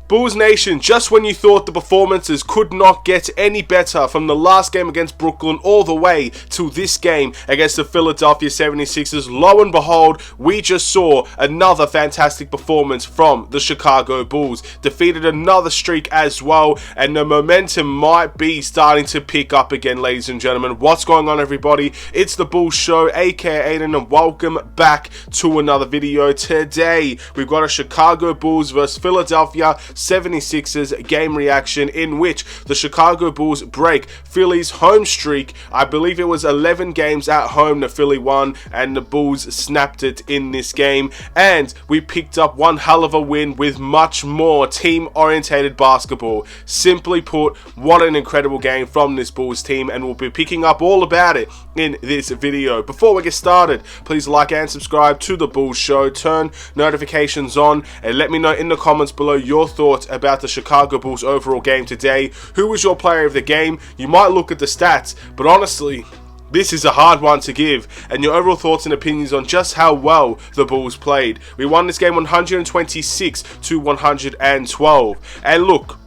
Bulls Nation, just when you thought the performances could not get any better from the last game against Brooklyn all the way to this game against the Philadelphia 76ers, lo and behold, we just saw another fantastic performance from the Chicago Bulls. Defeated another streak as well, and the momentum might be starting to pick up again, ladies and gentlemen. What's going on, everybody? It's the Bulls Show, aka Aiden, and welcome back to another video. Today, we've got a Chicago Bulls versus Philadelphia 76ers game reaction in which the Chicago Bulls break Philly's home streak. I believe it was 11 games at home that Philly won, and the Bulls snapped it in this game, and we picked up one hell of a win with much more team-orientated basketball. Simply put, what an incredible game from this Bulls team, and we'll be picking up all about it in this video. Before we get started, please like and subscribe to the Bulls Show, turn notifications on, and let me know in the comments below your thoughts about the Chicago Bulls overall game today. Who was your player of the game? You might look at the stats, but honestly, this is a hard one to give, and your overall thoughts and opinions on just how well the Bulls played. We won this game 126 to 112, and look,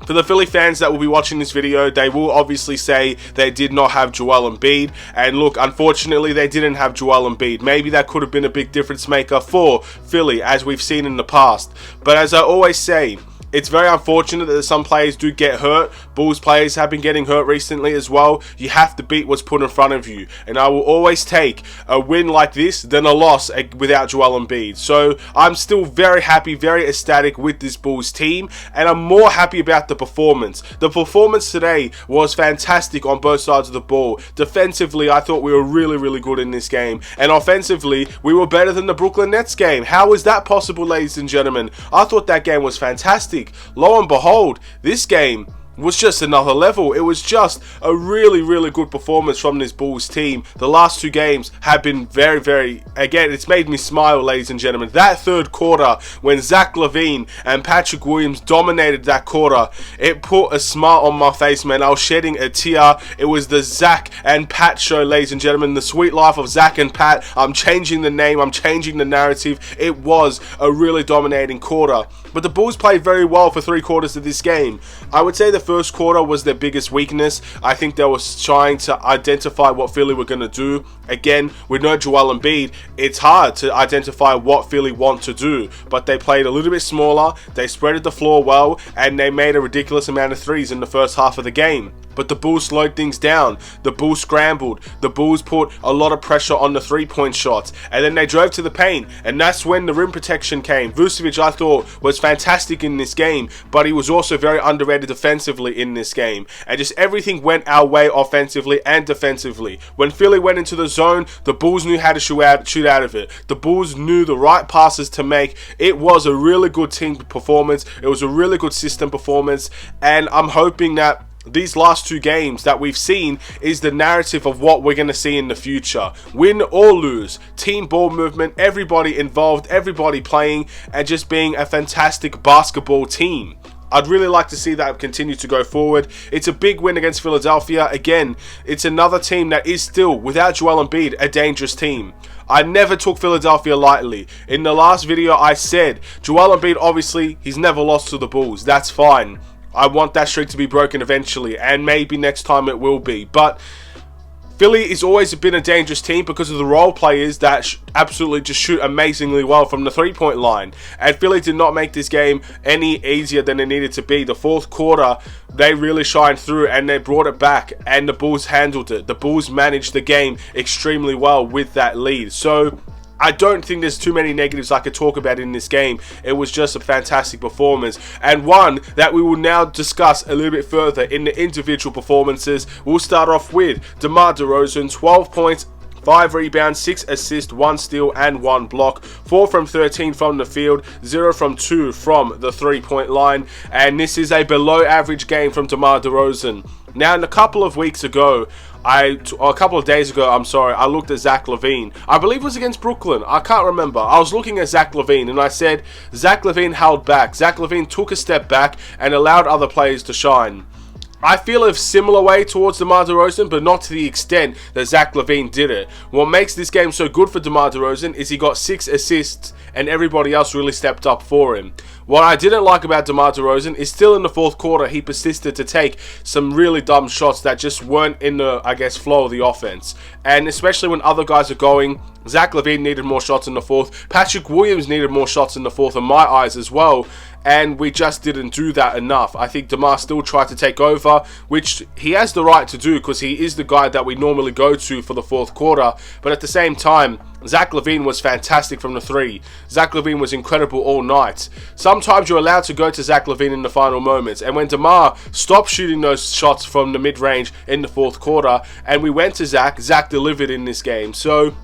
for the Philly fans that will be watching this video, they will obviously say they did not have Joel Embiid. And look, unfortunately, they didn't have Joel Embiid. Maybe that could have been a big difference maker for Philly, as we've seen in the past. But as I always say, it's very unfortunate that some players do get hurt. Bulls players have been getting hurt recently as well. You have to beat what's put in front of you. And I will always take a win like this than a loss without Joel Embiid. So I'm still very happy, very ecstatic with this Bulls team. And I'm more happy about the performance. The performance today was fantastic on both sides of the ball. Defensively, I thought we were really, really good in this game. And offensively, we were better than the Brooklyn Nets game. How is that possible, ladies and gentlemen? I thought that game was fantastic. Lo and behold, this game was just another level. It was just a really, really good performance from this Bulls team. The last two games have been very, again, it's made me smile, ladies and gentlemen. That third quarter, when Zach LaVine and Patrick Williams dominated that quarter, it put a smile on my face, man. I was shedding a tear. It was the Zach and Pat show, ladies and gentlemen. The sweet life of Zach and Pat. I'm changing the name. I'm changing the narrative. It was a really dominating quarter. But the Bulls played very well for 3 quarters of this game. I would say the first quarter was their biggest weakness. I think they were trying to identify what Philly were going to do. Again, with no Joel Embiid, it's hard to identify what Philly want to do. But they played a little bit smaller, they spreaded the floor well, and they made a ridiculous amount of threes in the first half of the game. But the Bulls slowed things down. The Bulls scrambled. The Bulls put a lot of pressure on the three-point shots. And then they drove to the paint. And that's when the rim protection came. Vucevic, I thought, was fantastic in this game. But he was also very underrated defensively in this game. And just everything went our way offensively and defensively. When Philly went into the zone, the Bulls knew how to shoot out of it. The Bulls knew the right passes to make. It was a really good team performance. It was a really good system performance. And I'm hoping that these last 2 games that we've seen is the narrative of what we're going to see in the future. Win or lose, team ball movement, everybody involved, everybody playing, and just being a fantastic basketball team. I'd really like to see that continue to go forward. It's a big win against Philadelphia. Again, it's another team that is still, without Joel Embiid, a dangerous team. I never took Philadelphia lightly. In the last video, I said, Joel Embiid, obviously, he's never lost to the Bulls. That's fine. I want that streak to be broken eventually, and maybe next time it will be. But Philly has always been a dangerous team because of the role players that absolutely just shoot amazingly well from the three-point line. And Philly did not make this game any easier than it needed to be. The fourth quarter, they really shined through and they brought it back, and the Bulls handled it. The Bulls managed the game extremely well with that lead. So I don't think there's too many negatives I could talk about in this game. It was just a fantastic performance, and one that we will now discuss a little bit further in the individual performances. We'll start off with DeMar DeRozan, 12 points, 5 rebounds, 6 assists, 1 steal and 1 block, 4 from 13 from the field, 0 from 2 from the 3-point line, and this is a below average game from DeMar DeRozan. Now, in a couple of days ago, I looked at Zach LaVine. I believe it was against Brooklyn. I can't remember. I was looking at Zach LaVine and I said, Zach LaVine held back. Zach LaVine took a step back and allowed other players to shine. I feel a similar way towards DeMar DeRozan, but not to the extent that Zach LaVine did it. What makes this game so good for DeMar DeRozan is he got 6 assists and everybody else really stepped up for him. What I didn't like about DeMar DeRozan is still in the fourth quarter, he persisted to take some really dumb shots that just weren't in the, I guess, flow of the offense. And especially when other guys are going, Zach LaVine needed more shots in the fourth. Patrick Williams needed more shots in the fourth in my eyes as well. And we just didn't do that enough. I think DeMar still tried to take over, which he has the right to do because he is the guy that we normally go to for the fourth quarter. But at the same time, Zach LaVine was fantastic from the three. Zach LaVine was incredible all night. Sometimes you're allowed to go to Zach LaVine in the final moments. And when DeMar stopped shooting those shots from the mid-range in the fourth quarter, and we went to Zach delivered in this game. So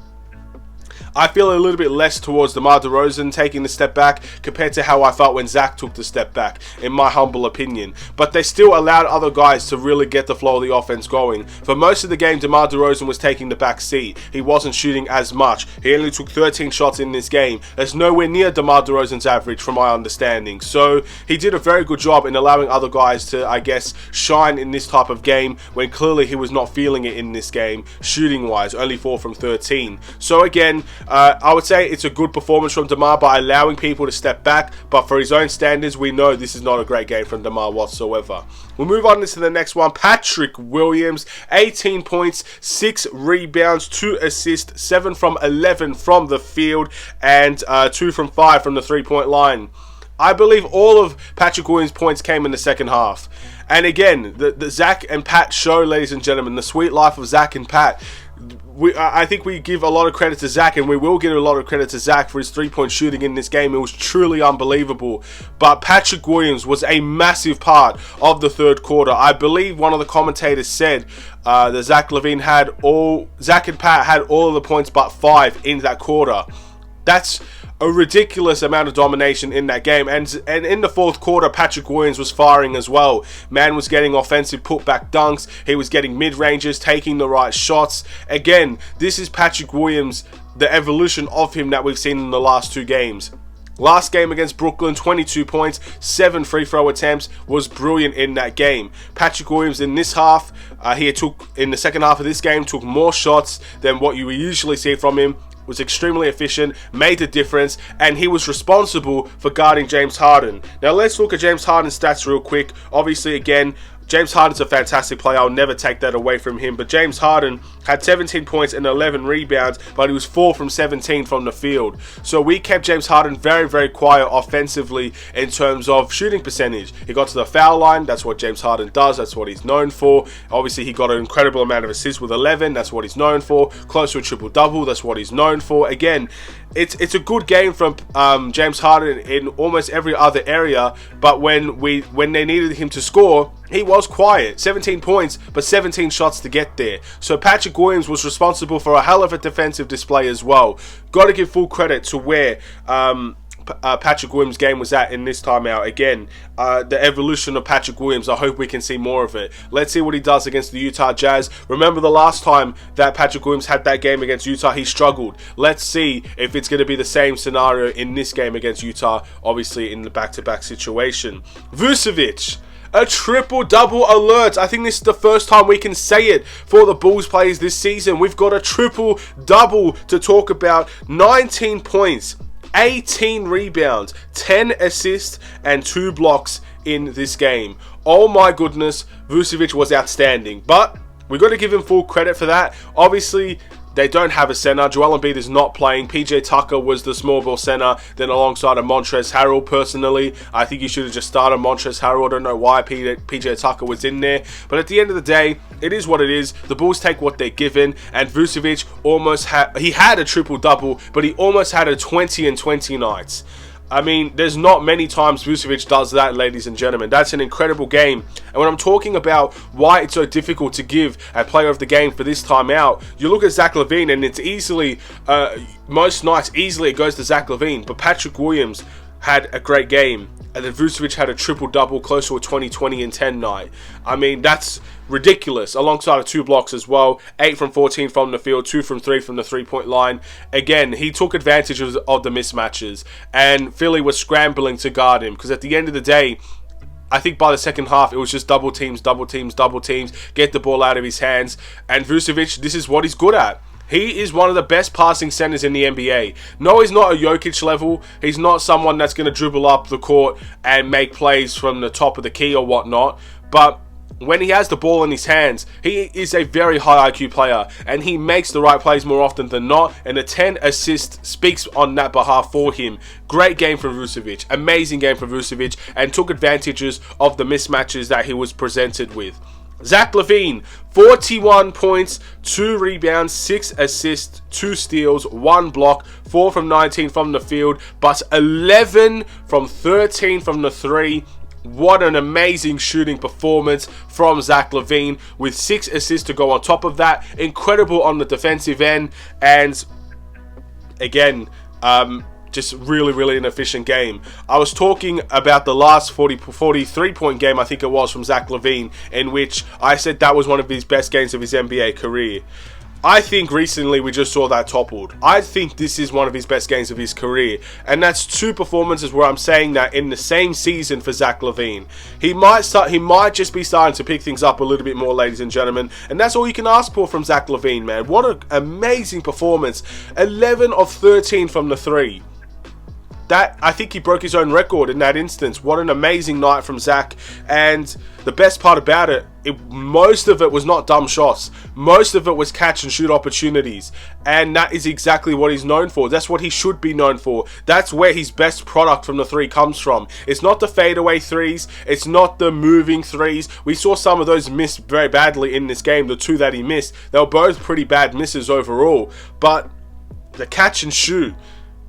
I feel a little bit less towards DeMar DeRozan taking the step back compared to how I felt when Zach took the step back, in my humble opinion. But they still allowed other guys to really get the flow of the offense going. For most of the game, DeMar DeRozan was taking the back seat. He wasn't shooting as much. He only took 13 shots in this game. That's nowhere near DeMar DeRozan's average from my understanding. So he did a very good job in allowing other guys to, I guess, shine in this type of game when clearly he was not feeling it in this game, shooting-wise, only 4 from 13. So again, I would say it's a good performance from DeMar by allowing people to step back, but for his own standards, we know this is not a great game from DeMar whatsoever. We'll move on to the next one. Patrick Williams, 18 points, 6 rebounds, 2 assists, 7 from 11 from the field, and 2 from 5 from the three-point line. I believe all of Patrick Williams' points came in the second half. And again, the Zach and Pat show, ladies and gentlemen, the sweet life of Zach and Pat. I think we give a lot of credit to Zach, and we will give a lot of credit to Zach for his three-point shooting in this game. It was truly unbelievable. But Patrick Williams was a massive part of the third quarter. I believe one of the commentators said that Zach and Pat had all of the points but 5 in that quarter. That's a ridiculous amount of domination in that game. And in the fourth quarter, Patrick Williams was firing as well. Man was getting offensive putback dunks. He was getting mid-ranges, taking the right shots. Again, this is Patrick Williams, the evolution of him that we've seen in the last 2 games. Last game against Brooklyn, 22 points, 7 free throw attempts, was brilliant in that game. Patrick Williams in this half, in the second half of this game, took more shots than what you would usually see from him. Was extremely efficient, made a difference, and he was responsible for guarding James Harden. Now let's look at James Harden's stats real quick. Obviously, again, James Harden's a fantastic player. I'll never take that away from him. But James Harden had 17 points and 11 rebounds, but he was 4 from 17 from the field. So we kept James Harden very, very quiet offensively in terms of shooting percentage. He got to the foul line. That's what James Harden does. That's what he's known for. Obviously, he got an incredible amount of assists with 11. That's what he's known for. Close to a triple-double. That's what he's known for. Again, it's a good game from James Harden in almost every other area, but when they needed him to score, he was quiet. 17 points, but 17 shots to get there. So Patrick Williams was responsible for a hell of a defensive display as well. Got to give full credit to where Patrick Williams' game was at in this timeout. Again, the evolution of Patrick Williams, I hope we can see more of it. Let's see what he does against the Utah Jazz. Remember the last time that Patrick Williams had that game against Utah, he struggled. Let's see if it's going to be the same scenario in this game against Utah, obviously in the back-to-back situation. Vucevic, a triple-double alert. I think this is the first time we can say it for the Bulls players this season. We've got a triple-double to talk about. 19 points, 18 rebounds, 10 assists, and 2 blocks in this game. Oh my goodness, Vucevic was outstanding. But we've got to give him full credit for that. Obviously, they don't have a center. Joel Embiid is not playing. PJ Tucker was the small ball center, then alongside a Montrezl Harrell. Personally, I think you should have just started Montrezl Harrell. I don't know why PJ Tucker was in there. But at the end of the day, it is what it is. The Bulls take what they're given. And Vucevic he had a triple-double, but he almost had a 20 and 20 nights. I mean, there's not many times Vucevic does that, ladies and gentlemen. That's an incredible game. And when I'm talking about why it's so difficult to give a player of the game for this time out, you look at Zach LaVine and it's easily, most nights, easily it goes to Zach LaVine. But Patrick Williams had a great game. And then Vucevic had a triple-double, close to a 20, and 10 night. I mean, that's ridiculous. Alongside of 2 blocks as well. 8 from 14 from the field, 2 from 3 from the three-point line. Again, he took advantage of the mismatches. And Philly was scrambling to guard him. Because at the end of the day, I think by the second half, it was just double teams, double teams, double teams, get the ball out of his hands. And Vucevic, this is what he's good at. He is one of the best passing centers in the NBA. No, he's not a Jokic level. He's not someone that's going to dribble up the court and make plays from the top of the key or whatnot. But when he has the ball in his hands, he is a very high IQ player, and he makes the right plays more often than not, and the 10 assists speaks on that behalf for him. Great game from Vucevic, amazing game from Vucevic, and took advantages of the mismatches that he was presented with. Zach LaVine, 41 points, 2 rebounds, 6 assists, 2 steals, 1 block, 4 from 19 from the field, but 11 from 13 from the 3. What an amazing shooting performance from Zach LaVine, with 6 assists to go on top of that. Incredible on the defensive end, and again, just really an efficient game. I was talking about the last 43-point game, I think it was, from Zach LaVine, in which I said that was one of his best games of his NBA career. I think recently we just saw that toppled. I think this is one of his best games of his career. And that's 2 performances where I'm saying that in the same season for Zach LaVine. He might just be starting to pick things up a little bit more, ladies and gentlemen. And that's all you can ask for from Zach LaVine, man. What an amazing performance. 11 of 13 from the 3. That, I think he broke his own record in that instance. What an amazing night from Zach. And the best part about it, most of it was not dumb shots. Most of it was catch and shoot opportunities. And that is exactly what he's known for. That's what he should be known for. That's where his best product from the 3 comes from. It's not the fadeaway 3s. It's not the moving 3s. We saw some of those miss very badly in this game. The 2 that he missed, they were both pretty bad misses overall. But the catch and shoot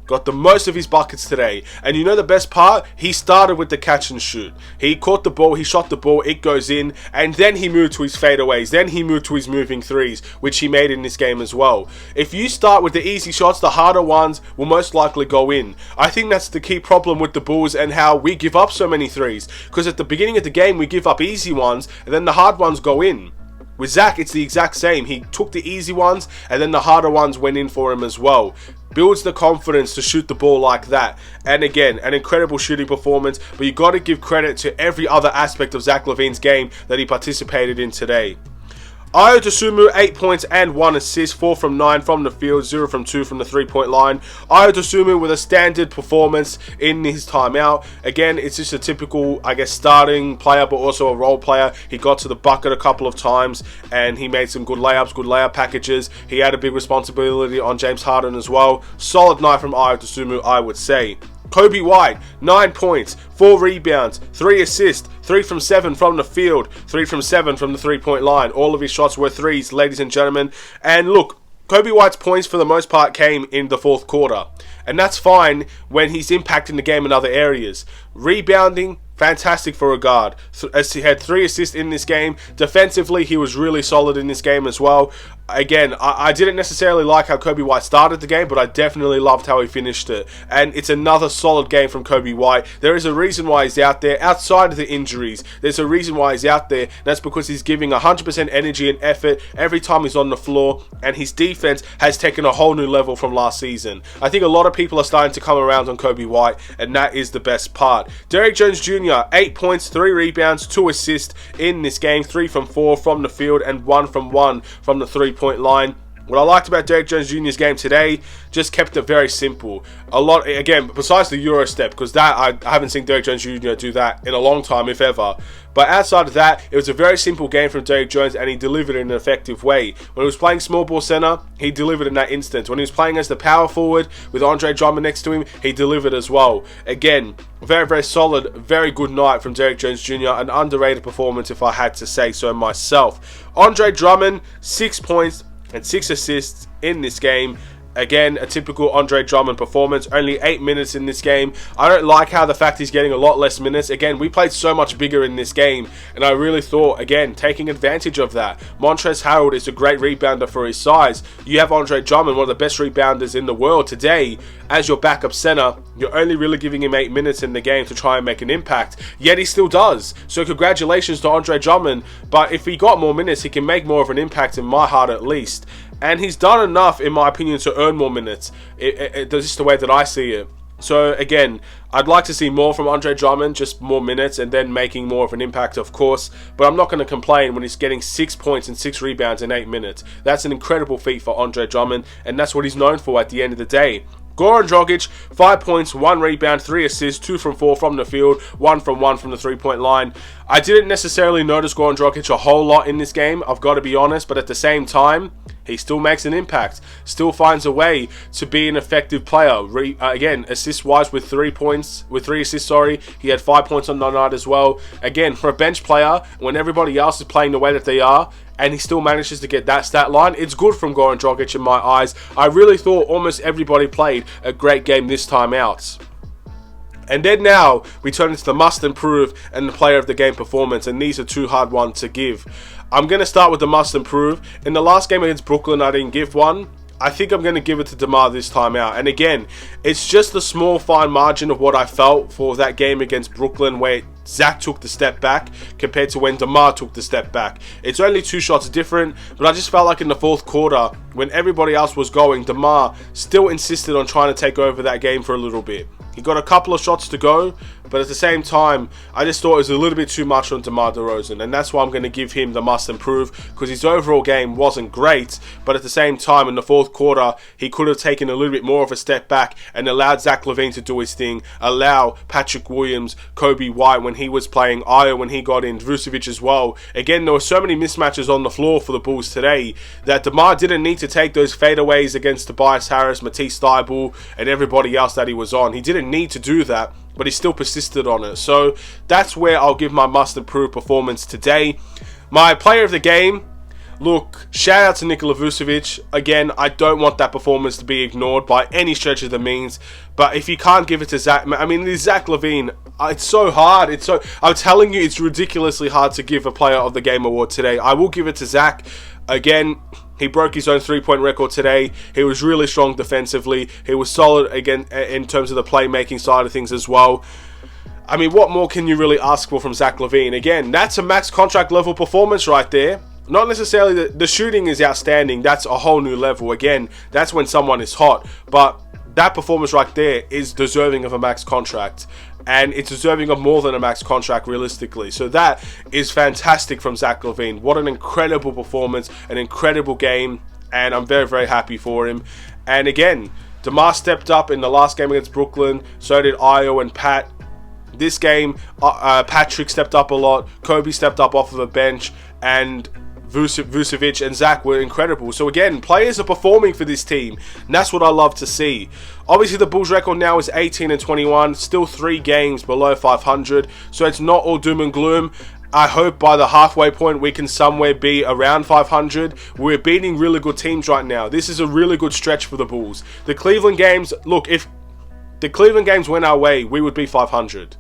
got the most of his buckets today. And you know the best part? He started with the catch and shoot. He caught the ball, he shot the ball, it goes in, and then he moved to his fadeaways. Then he moved to his moving 3s, which he made in this game as well. If you start with the easy shots, the harder ones will most likely go in. I think that's the key problem with the Bulls and how we give up so many 3s. Because at the beginning of the game, we give up easy ones, and then the hard ones go in. With Zach, it's the exact same. He took the easy ones, and then the harder ones went in for him as well. Builds the confidence to shoot the ball like that. And again, an incredible shooting performance, but you got to give credit to every other aspect of Zach LaVine's game that he participated in today. Ayo Dosunmu, 8 points and 1 assist, 4 from 9 from the field, 0 from 2 from the 3-point line. Ayo Dosunmu with a standard performance in his timeout. Again, it's just a typical, I guess, starting player, but also a role player. He got to the bucket a couple of times, and he made some good layups, good layup packages. He had a big responsibility on James Harden as well. Solid night from Ayo Dosunmu, I would say. Coby White, 9 points, 4 rebounds, 3 assists, 3 from 7 from the field, 3 from 7 from the 3-point line. All of his shots were 3s, ladies and gentlemen. And look, Coby White's points for the most part came in the 4th quarter. And that's fine when he's impacting the game in other areas. Rebounding, fantastic for a guard. As he had 3 assists in this game. Defensively, he was really solid in this game as well. Again, I didn't necessarily like how Coby White started the game, but I definitely loved how he finished it. And it's another solid game from Coby White. There is a reason why he's out there. Outside of the injuries, there's a reason why he's out there. That's because he's giving 100% energy and effort every time he's on the floor. And his defense has taken a whole new level from last season. I think a lot of people are starting to come around on Coby White, and that is the best part. Derrick Jones Jr., 8 points, 3 rebounds, 2 assists in this game. 3 from 4 from the field and 1 from 1 from the 3-point line. What I liked about Derrick Jones Jr.'s game today, just kept it very simple. A lot, again, besides the Euro step, because that I haven't seen Derrick Jones Jr. do that in a long time, if ever. But outside of that, it was a very simple game from Derrick Jones, and he delivered in an effective way. When he was playing small ball center, he delivered in that instance. When he was playing as the power forward with Andre Drummond next to him, he delivered as well. Again, very solid, very good night from Derrick Jones Jr. An underrated performance, if I had to say so myself. Andre Drummond, 6 points and 6 assists in this game. Again, a typical Andre Drummond performance. Only 8 minutes in this game. I don't like how the fact he's getting a lot less minutes. Again, we played so much bigger in this game, and I really thought, again, taking advantage of that. Montrezl Harrell is a great rebounder for his size. You have Andre Drummond, one of the best rebounders in the world today, as your backup center. You're only really giving him 8 minutes in the game to try and make an impact, yet he still does. So congratulations to Andre Drummond, but if he got more minutes, he can make more of an impact in my heart at least. And he's done enough, in my opinion, to earn more minutes. It's just the way that I see it. So again, I'd like to see more from Andre Drummond, just more minutes and then making more of an impact, of course. But I'm not going to complain when he's getting 6 points and 6 rebounds in 8 minutes. That's an incredible feat for Andre Drummond, and that's what he's known for at the end of the day. Goran Dragic, 5 points, 1 rebound, 3 assists, 2 from 4 from the field, 1 from the 3-point line. I didn't necessarily notice Goran Dragic a whole lot in this game, I've got to be honest, but at the same time, he still makes an impact, still finds a way to be an effective player. Again, assist-wise with 3 assists, he had 5 points on the night as well. Again, for a bench player, when everybody else is playing the way that they are, and he still manages to get that stat line, it's good from Goran Dragic in my eyes. I really thought almost everybody played a great game this time out. And then now, we turn into the must improve and the player of the game performance, and these are two hard ones to give. I'm going to start with the must improve. In the last game against Brooklyn, I didn't give one. I think I'm going to give it to DeMar this time out. And again, it's just a small fine margin of what I felt for that game against Brooklyn where Zach took the step back compared to when DeMar took the step back. It's only 2 shots different, but I just felt like in the fourth quarter, when everybody else was going, DeMar still insisted on trying to take over that game for a little bit. He got a couple of shots to go, but at the same time, I just thought it was a little bit too much on DeMar DeRozan, and that's why I'm going to give him the must improve, because his overall game wasn't great, but at the same time, in the fourth quarter, he could have taken a little bit more of a step back and allowed Zach LaVine to do his thing, allow Patrick Williams, Kobe White when he was playing, Ayo when he got in, Vucevic as well. Again, there were so many mismatches on the floor for the Bulls today that DeMar didn't need to take those fadeaways against Tobias Harris, Matisse Thybulle, and everybody else that he was on. He didn't need to do that, but he still persisted on it. So that's where I'll give my must improve performance today. My player of the game, look, shout out to Nikola Vucevic. Again, I don't want that performance to be ignored by any stretch of the means, but if you can't give it to Zach, I mean, Zach LaVine, it's so hard. I'm telling you, it's ridiculously hard to give a player of the game award today. I will give it to Zach. Again, he broke his own 3-point record today. He was really strong defensively. He was solid again in terms of the playmaking side of things as well. I mean, what more can you really ask for from Zach LaVine? Again, that's a max contract level performance right there. Not necessarily the shooting is outstanding. That's a whole new level. Again, that's when someone is hot. But that performance right there is deserving of a max contract. And it's deserving of more than a max contract realistically. So that is fantastic from Zach LaVine. What an incredible performance, an incredible game, and I'm very, very happy for him. And again, DeMar stepped up in the last game against Brooklyn. So did Ayo and Pat. This game, Patrick stepped up a lot. Kobe stepped up off of the bench, and Vucevic and Zach were incredible. So again, players are performing for this team, and that's what I love to see. Obviously, the Bulls' record now is 18-21, still 3 games below 500, so it's not all doom and gloom. I hope by the halfway point we can somewhere be around 500. We're beating really good teams right now. This is a really good stretch for the Bulls. The Cleveland games, look, if the Cleveland games went our way, we would be 500.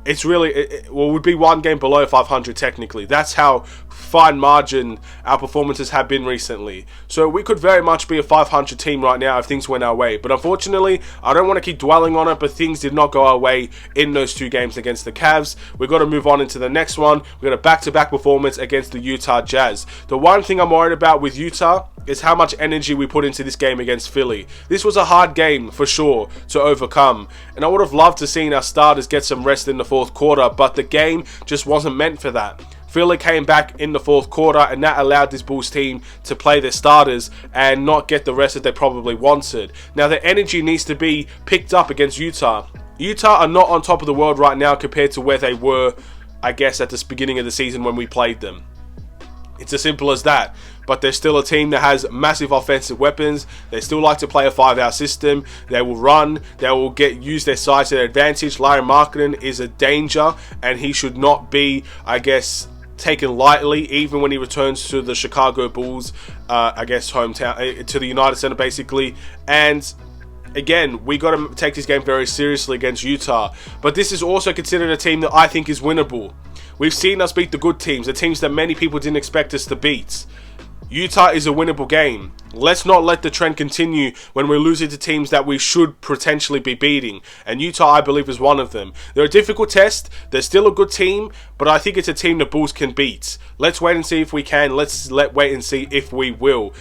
It's really, would be 1 game below 500 technically. That's how fine margin our performances have been recently. So we could very much be a 500 team right now if things went our way. But unfortunately, I don't want to keep dwelling on it, but things did not go our way in those 2 games against the Cavs. We've got to move on into the next one. We've got a back-to-back performance against the Utah Jazz. The one thing I'm worried about with Utah is how much energy we put into this game against Philly. This was a hard game for sure to overcome, and I would have loved to see our starters get some rest in the fourth quarter, but the game just wasn't meant for that. Philly came back in the fourth quarter, and that allowed this Bulls team to play their starters and not get the rest that they probably wanted. Now, the energy needs to be picked up against Utah. Utah are not on top of the world right now compared to where they were, I guess, at the beginning of the season when we played them. It's as simple as that. But they're still a team that has massive offensive weapons. They still like to play a 5-out system. They will run. They will use their size to their advantage. Larry Markkinen is a danger, and he should not be, I guess, taken lightly, even when he returns to the Chicago Bulls, I guess, hometown, to the United Center, basically. And again, we got to take this game very seriously against Utah. But this is also considered a team that I think is winnable. We've seen us beat the good teams, the teams that many people didn't expect us to beat. Utah is a winnable game. Let's not let the trend continue when we're losing to teams that we should potentially be beating. And Utah, I believe, is one of them. They're a difficult test. They're still a good team, but I think it's a team the Bulls can beat. Let's wait and see if we can. Let's wait and see if we will.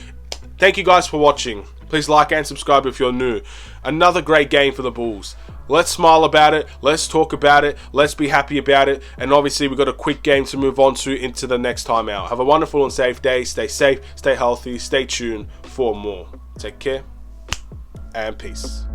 Thank you guys for watching. Please like and subscribe if you're new. Another great game for the Bulls. Let's smile about it. Let's talk about it. Let's be happy about it. And obviously, we've got a quick game to move on to into the next time out. Have a wonderful and safe day. Stay safe, stay healthy, stay tuned for more. Take care and peace.